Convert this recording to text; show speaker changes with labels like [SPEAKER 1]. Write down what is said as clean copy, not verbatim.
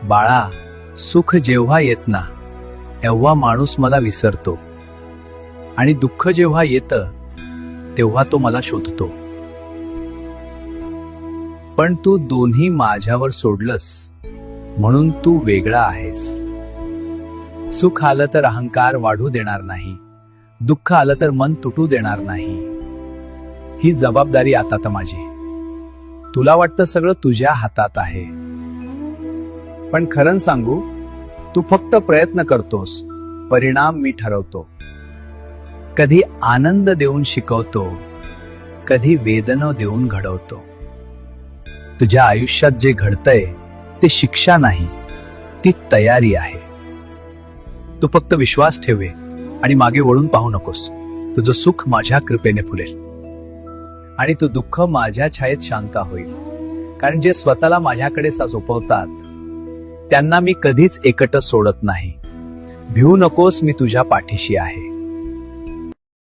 [SPEAKER 1] बाळा, सुख जेव्हा येत ना तेव्हा माणूस मला विसरतो, आणि दुःख जेव्हा येतं तेव्हा तो मला शोधतो. पण तू दोन्ही माझ्यावर सोडलंस म्हणून तू वेगळा आहेस. सुख आलं तर अहंकार वाढू देणार नाही, दुःख आलं तर मन तुटू देणार नाही. ही जबाबदारी आता तर माझी. तुला वाटतं सगळं तुझ्या हातात आहे, पण खरं सांगू, तू फक्त प्रयत्न करतोस, परिणाम मी ठरवतो. कधी आनंद देऊन शिकवतो, कधी वेदना देऊन घडवतो. तुझ्या आयुष्यात जे घडतंय ते शिक्षा नाही, ती तयारी आहे. तू फक्त विश्वास ठेवे आणि मागे वळून पाहू नकोस. तुझं सुख माझ्या कृपेने फुलेल आणि तू दुःख माझ्या छायेत शांत होईल. कारण जे स्वतःला माझ्याकडे सोपवतात त्यांना मी कधीच एकटं सोडत नाही. भिवू नकोस, मी तुझ्या पाठीशी आहे.